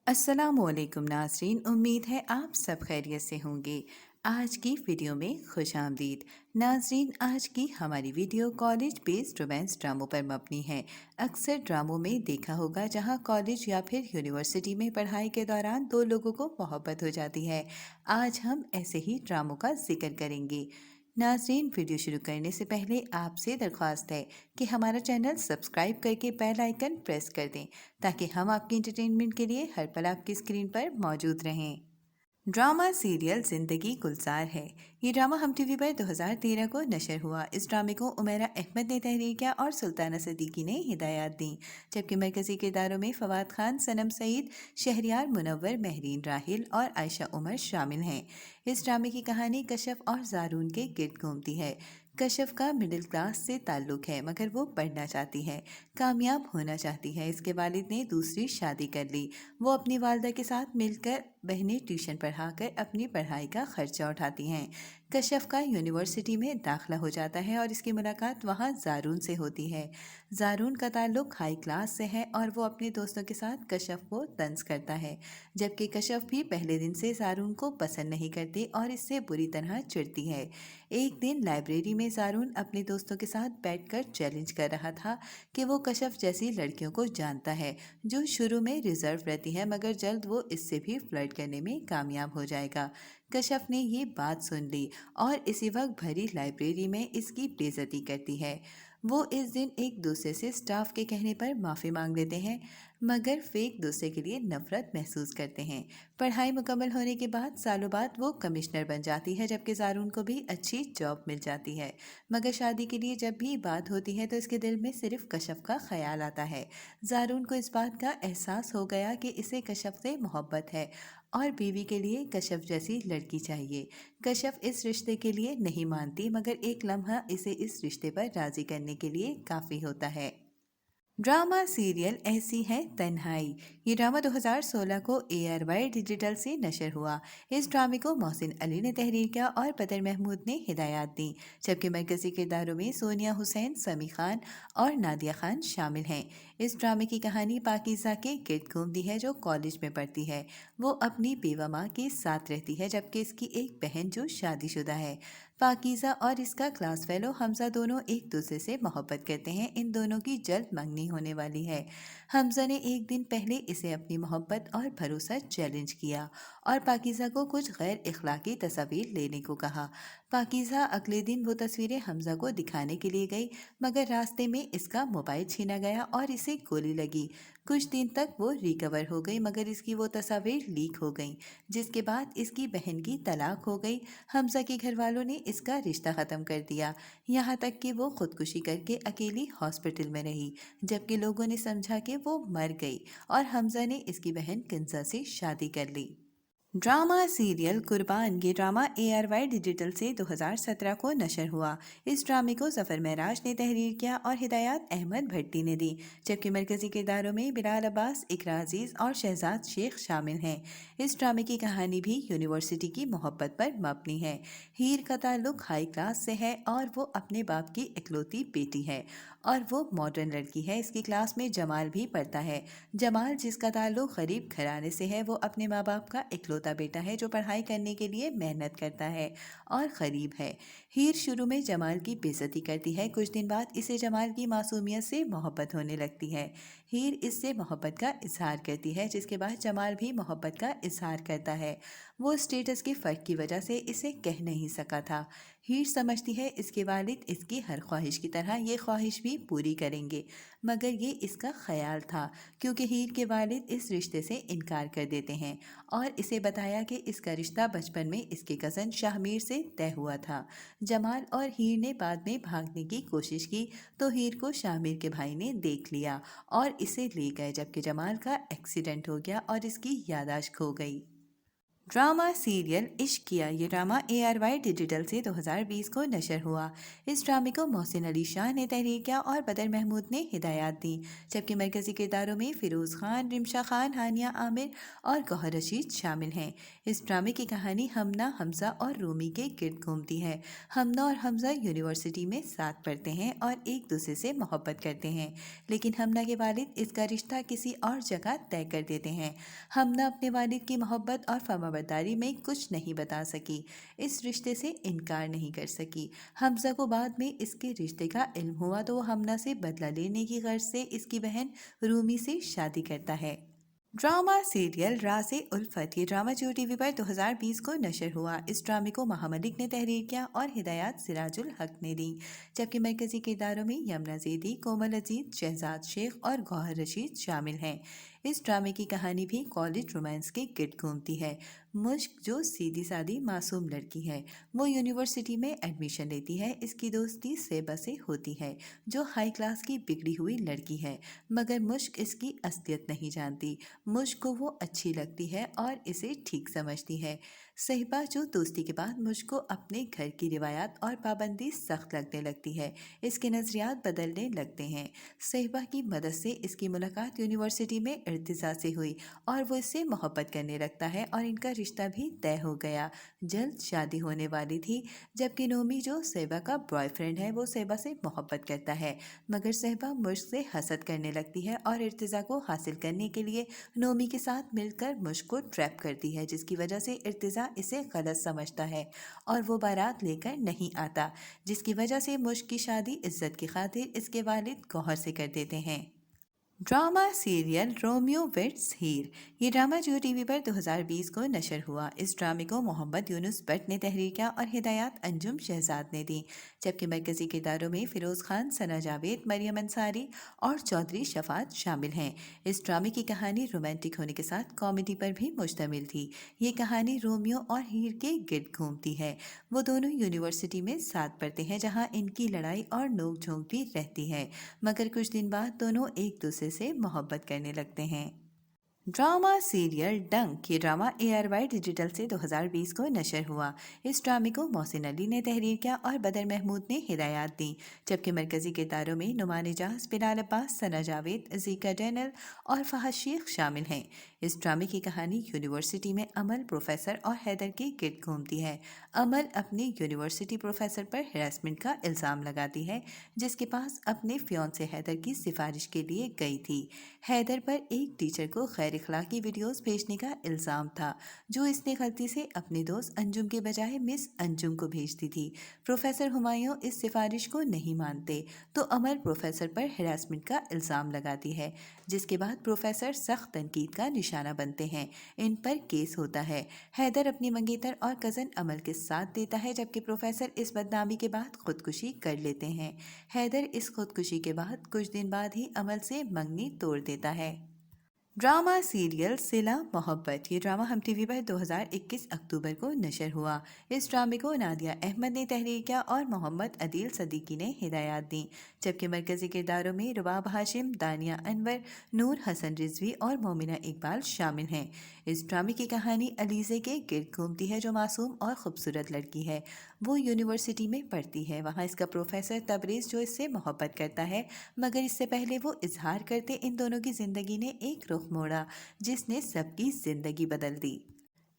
अस्सलाम वालेकुम नाज़रीन, उम्मीद है आप सब खैरियत से होंगे। आज की वीडियो में खुश आमदीद नाज़रीन। आज की हमारी वीडियो कॉलेज बेस्ड रोमांस ड्रामों पर मबनी है। अक्सर ड्रामों में देखा होगा जहां कॉलेज या फिर यूनिवर्सिटी में पढ़ाई के दौरान दो लोगों को मोहब्बत हो जाती है। आज हम ऐसे ही ड्रामों का जिक्र करेंगे। नाज़रीन, वीडियो शुरू करने से पहले आपसे दरख्वास्त है कि हमारा चैनल सब्सक्राइब करके बेल आइकन प्रेस कर दें ताकि हम आपकी एंटरटेनमेंट के लिए हर पल आपकी स्क्रीन पर मौजूद रहें। ड्रामा सीरियल जिंदगी गुलजार है। ये ड्रामा हम टीवी पर 2013 को नशर हुआ। इस ड्रामे को उमैरा अहमद ने तहरीर किया और सुल्ताना सदीकी ने हिदायत दी, जबकि मरकजी किरदारों में फवाद खान, सनम सईद, शहरियार मुनव्वर, महरीन राहिल और आयशा उमर शामिल हैं। इस ड्रामे की कहानी कशफ और जारून के गिर्द घूमती है। कशफ का मिडिल क्लास से ताल्लुक है, मगर वो पढ़ना चाहती है, कामयाब होना चाहती है। इसके वालिद ने दूसरी शादी कर ली। वो अपनी वालदा के साथ मिलकर बहनें ट्यूशन पढ़ाकर अपनी पढ़ाई का खर्चा उठाती हैं। कशफ का यूनिवर्सिटी में दाखिला हो जाता है और इसकी मुलाकात वहाँ जारून से होती है। जारून का ताल्लुक हाई क्लास से है और वो अपने दोस्तों के साथ कशफ को तंज करता है, जबकि कशफ भी पहले दिन से जारून को पसंद नहीं करती और इससे बुरी तरह चिढ़ती है। एक दिन लाइब्रेरी में जारून अपने दोस्तों के साथ बैठकर चैलेंज कर रहा था कि वो कशफ जैसी लड़कियों को जानता है जो शुरू में रिजर्व रहती है, मगर जल्द वो इससे भी फ्लर्ट करने में कामयाब हो जाएगा। कशफ ने ये बात सुन ली और इसी वक्त भरी लाइब्रेरी में इसकी बेइज्जती करती है। वो इस दिन एक दूसरे से स्टाफ के कहने पर माफ़ी मांग लेते हैं, मगर फेक दूसरे के लिए नफरत महसूस करते हैं। पढ़ाई मुकम्मल होने के बाद सालों बाद वो कमिश्नर बन जाती है, जबकि जारून को भी अच्छी जॉब मिल जाती है। मगर शादी के लिए जब भी बात होती है तो इसके दिल में सिर्फ कशफ का ख्याल आता है। जारून को इस बात का एहसास हो गया कि इसे कशफ से मोहब्बत है और बीवी के लिए कशफ जैसी लड़की चाहिए। कशफ इस रिश्ते के लिए नहीं मानती, मगर एक लम्हा इसे इस रिश्ते पर राजी करने के लिए काफ़ी होता है। ड्रामा सीरियल ऐसी है तन्हाई। ये ड्रामा 2016 को ARY डिजिटल से नशर हुआ। इस ड्रामे को मोहसिन अली ने तहरीर किया और बदर महमूद ने हिदायत दी, जबकि मरकजी किरदारों में सोनिया हुसैन, समी खान और नादिया खान शामिल हैं। इस ड्रामे की कहानी पाकीज़ा के गिर्द घूमती है जो कॉलेज में पढ़ती है। वो अपनी बेवा माँ के साथ रहती है, जबकि इसकी एक बहन जो शादीशुदा है। पाकीज़ा और इसका क्लास फेलो हमज़ा दोनों एक दूसरे से मोहब्बत करते हैं। इन दोनों की जल्द मंगनी होने वाली है। हमज़ा ने एक दिन पहले इसे अपनी मोहब्बत और भरोसा चैलेंज किया और पाकीज़ा को कुछ गैर इखलाकी तस्वीर लेने को कहा। पाकीज़ा अगले दिन वो तस्वीरें हमज़ा को दिखाने के लिए गई, मगर रास्ते में इसका मोबाइल छीना गया और इसे गोली लगी। कुछ दिन तक वो रिकवर हो गई, मगर इसकी वो तस्वीर लीक हो गई, जिसके बाद इसकी बहन की तलाक हो गई। हमज़ा के घर वालों ने इसका रिश्ता ख़त्म कर दिया, यहाँ तक कि वो खुदकुशी करके अकेली हॉस्पिटल में रही, जबकि लोगों ने समझा कि वो मर गई और हमज़ा ने इसकी बहन किंजा से शादी कर ली। ड्रामा सीरियल कुर्बान। ये ड्रामा ARY डिजिटल से 2017 को नशर हुआ। इस ड्रामे को ज़फ़र महराज ने तहरीर किया और हिदायत अहमद भट्टी ने दी, जबकि मरकज़ी किरदारों में बिलाल अब्बास, इकरा अजीज़ और शहजाद शेख शामिल हैं। इस ड्रामे की कहानी भी यूनिवर्सिटी की मोहब्बत पर मबनी है। हीर का ताल्लुक हाई क्लास से है और वो अपने बाप की इकलौती बेटी है और वो मॉडर्न लड़की है। इसकी क्लास में जमाल भी पढ़ता है। जमाल, जिसका ताल्लुक गरीब घराने से है, वो अपने माँ बाप का इकलौता बेटा है जो पढ़ाई करने के लिए मेहनत करता है और गरीब है। हीर शुरू में जमाल की बेइज्जती करती है। कुछ दिन बाद इसे जमाल की मासूमियत से मोहब्बत होने लगती है। हीर इससे मोहब्बत का इजहार करती है, जिसके बाद जमाल भी मोहब्बत का इजहार करता है। वो स्टेटस के फ़र्क की वजह से इसे कह नहीं सका था। हीर समझती है इसके वालिद इसकी हर ख्वाहिश की तरह ये ख्वाहिश भी पूरी करेंगे, मगर ये इसका ख्याल था, क्योंकि हीर के वालिद इस रिश्ते से इनकार कर देते हैं और इसे बताया कि इसका रिश्ता बचपन में इसके कज़न शाहमीर से तय हुआ था। जमाल और हीर ने बाद में भागने की कोशिश की तो हीर को शाहमीर के भाई ने देख लिया और इसे ले गए, जबकि जमाल का एक्सीडेंट हो गया और इसकी याददाश्त खो गई। ड्रामा सीरियल इश्क किया। ये ड्रामा ARY डिजिटल से 2020 को नशर हुआ। इस ड्रामे को मोहसिन अली शाह ने तहरीर किया और बदर महमूद ने हिदायत दी, जबकि मरकजी किरदारों में फिरोज़ खान, रिमशा खान, हानिया आमिर और गौहर रशीद शामिल हैं। इस ड्रामे की कहानी हमना, हमजा और रूमी के गिर्द घूमती है। हमना और हमजा यूनिवर्सिटी में साथ पढ़ते हैं और एक दूसरे से मोहब्बत करते हैं, लेकिन हमना के वालिद इसका रिश्ता किसी और जगह तय कर देते हैं। हमना अपने वालिद की मोहब्बत और फर्माबरदारी में कुछ नहीं बता सकी, इस रिश्ते से इनकार नहीं कर सकी। हमजा को बाद में इसके रिश्ते का इल्म हुआ तो वो हमना से बदला लेने की गर्ज से इसकी बहन रूमी से शादी करता है। ड्रामा सीरियल राज़े उल्फत। ये ड्रामा जियो टीवी पर 2020 को नशर हुआ। इस ड्रामे को महा मलिक ने तहरीर किया और हिदायत सिराजुल हक ने दी, जबकि मरकजी किरदारों में यमुना ज़ैदी, कोमल अजीज, शहजाद शेख और गौहर रशीद शामिल हैं। इस ड्रामे की कहानी भी कॉलेज रोमांस के गिर्द घूमती है। मुश्क, जो सीधी सादी मासूम लड़की है, वो यूनिवर्सिटी में एडमिशन लेती है। इसकी दोस्ती सेबा से होती है, जो हाई क्लास की बिगड़ी हुई लड़की है, मगर मुश्क इसकी असलियत नहीं जानती। मुझ को वो अच्छी लगती है और इसे ठीक समझती है। सहिबा, जो दोस्ती के बाद मुझको अपने घर की रिवायात और पाबंदी सख्त लगने लगती है, इसके नज़रियात बदलने लगते हैं। सहिबा की मदद से इसकी मुलाकात यूनिवर्सिटी में इर्तिज़ा से हुई और वो इससे मोहब्बत करने लगता है और इनका रिश्ता भी तय हो गया। जल्द शादी होने वाली थी, जबकि नोमी, जो सहिबा का बॉयफ्रेंड है, वो सहिबा से मोहब्बत करता है, मगर सहिबा मुझ से हसद करने लगती है और इर्तिज़ा को हासिल करने के लिए नोमी के साथ मिलकर मुश्क को ट्रैप करती है, जिसकी वजह से इर्तिज़ा इसे गलत समझता है और वो बारात लेकर नहीं आता, जिसकी वजह से मुश्क की शादी इज्जत की खातिर इसके वालिद गौहर से कर देते हैं। ड्रामा सीरियल रोमियो विट्स हीर। ये ड्रामा जियो टीवी पर 2020 को नशर हुआ। इस ड्रामे को मोहम्मद यूनुस भट्ट ने तहरीर किया और हिदायत अंजुम शहजाद ने दी, जबकि मरकजी किरदारों में फिरोज़ खान, सना जावेद, मरियम अंसारी और चौधरी शफात शामिल हैं। इस ड्रामे की कहानी रोमांटिक होने के साथ कॉमेडी पर भी मुश्तमिल थी। ये कहानी रोमियो और हीर के गिर्द घूमती है। वो दोनों यूनिवर्सिटी में साथ पढ़ते हैं, जहाँ इनकी लड़ाई और नोक झोंक भी रहती है, मगर कुछ दिन बाद दोनों एक दूसरे से मोहब्बत करने लगते हैं। ड्रामा सीरियल डंक। ये ड्रामा ARY डिजिटल से 2020 को नशर हुआ। इस ड्रामे को मोहसिन अली ने तहरीर किया और बदर महमूद ने हिदायत दी, जबकि मरकजी किरदारों में नुमान एजाज, बिलाल अब्बास, सना जावेद, ज़ीका डैनल और फहद शेख शामिल हैं। इस ड्रामे की कहानी यूनिवर्सिटी में अमल, प्रोफेसर और हैदर के गिर्द घूमती है। अमल अपनी यूनिवर्सिटी प्रोफेसर पर हरासमेंट का इल्ज़ाम लगाती है, जिसके पास अपने फियांसे हैदर की सिफारिश के लिए गई थी। हैदर पर एक टीचर को गैर इखलाकी वीडियोस भेजने का इल्ज़ाम था, जो इसने गलती से अपने दोस्त अंजुम के बजाय मिस अंजुम को भेजती थी। प्रोफेसर हुमायूं इस सिफारिश को नहीं मानते, तो अमल प्रोफेसर पर हरासमेंट का इल्ज़ाम लगाती है, जिसके बाद प्रोफेसर सख्त तनकीद का निशाना बनते हैं। इन पर केस होता है। हैदर अपनी मंगेतर और कज़न अमल के साथ देता है, जबकि प्रोफेसर इस बदनामी के बाद खुदकुशी कर लेते हैं। हैदर इस खुदकुशी के बाद कुछ दिन बाद ही अमल से मंगनी तोड़ देता है। ड्रामा सीरियल सिला मोहब्बत। ये ड्रामा हम टीवी पर 2021 अक्टूबर को नशर हुआ। इस ड्रामे को नादिया अहमद ने तहरीर किया और मोहम्मद अदील सदीकी ने हिदायत दी, जबकि मरकजी किरदारों में रुबाब हाशिम, दानिया अनवर, नूर हसन रिजवी और मोमिना इकबाल शामिल हैं। इस ड्रामे की कहानी अलीज़े के गिर्द घूमती है, जो मासूम और खूबसूरत लड़की है। वो यूनिवर्सिटी में पढ़ती है, वहाँ इसका प्रोफेसर तबरेज़, जो इससे मोहब्बत करता है, मगर इससे पहले वो इजहार करते इन दोनों की ज़िंदगी ने एक रुख मोड़ा, जिसने सबकी ज़िंदगी बदल दी।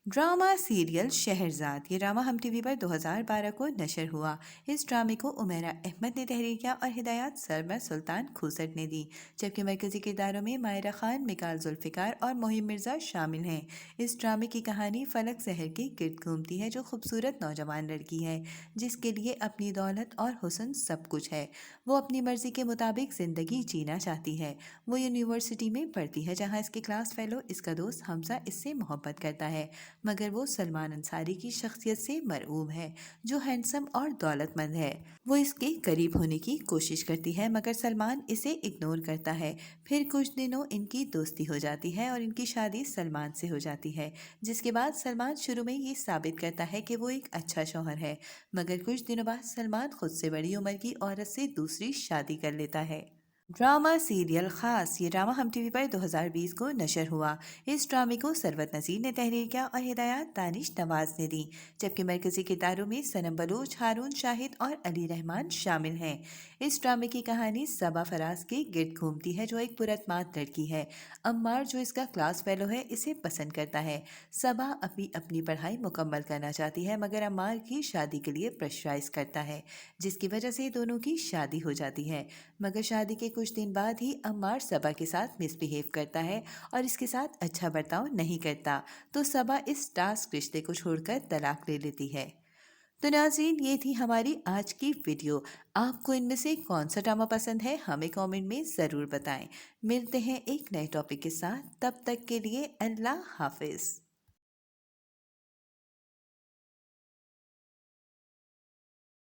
Drama serial Shahrzad. ये ड्रामा हम टीवी पर 2012 को नशर हुआ। इस ड्रामे को उमेरा अहमद ने तहरीर किया और हिदायत सरमद सुल्तान खूसट ने दी, जबकि मरकजी किरदारों में मायरा खान, मिकाल जुल्फ़िकार और मोहिम मिर्ज़ा शामिल हैं। इस ड्रामे की कहानी फलक जहर के गिर्द घूमती है, जो खूबसूरत नौजवान लड़की है, जिसके लिए अपनी दौलत और हुस्न सब कुछ है। वो अपनी मर्ज़ी के मुताबिक ज़िंदगी जीना चाहती है। वो यूनिवर्सिटी में पढ़ती है, जहाँ इसके क्लास फेलो इसका दोस्त हमजा इससे मोहब्बत करता है, मगर वो सलमान अंसारी की शख्सियत से मरऊब है, जो हैंडसम और दौलतमंद है। वो इसके करीब होने की कोशिश करती है, मगर सलमान इसे इग्नोर करता है। फिर कुछ दिनों इनकी दोस्ती हो जाती है और इनकी शादी सलमान से हो जाती है, जिसके बाद सलमान शुरू में ये साबित करता है कि वो एक अच्छा शौहर है, मगर कुछ दिनों बाद सलमान खुद से बड़ी उम्र की औरत से दूसरी शादी कर लेता है। ड्रामा सीरियल खास। ये ड्रामा हम टीवी पर 2020 को नशर हुआ। इस ड्रामे को सरवत नजीर ने तहरीर किया और हिदायत दानिश नवाज ने दी, जबकि मरकजी किरदारों में सनम बलूच, हारून शाहिद और अली रहमान शामिल हैं। इस ड्रामे की कहानी सबा फराज के गिर्द घूमती है, जो एक पुरस्मात लड़की है। अम्मार, जो इसका क्लास फेलो है, इसे पसंद करता है। सबा अपनी अपनी पढ़ाई मुकम्मल करना चाहती है, मगर अम्मार की शादी के लिए प्रेशराइज करता है, जिसकी वजह से दोनों की शादी हो जाती है। मगर शादी के कुछ दिन बाद ही अम्मार सबा के साथ मिसबिहेव करता है और इसके साथ अच्छा बर्ताव नहीं करता, तो सबा इस टास्क रिश्ते को छोड़कर तलाक ले लेती है। तो नाज़रीन, ये थी हमारी आज की वीडियो। आपको इनमें से कौन सा ड्रामा पसंद है, हमें कमेंट में ज़रूर बताएं। मिलते हैं एक नए टॉपिक के साथ, तब तक के लिए अल्लाह हाफिज़।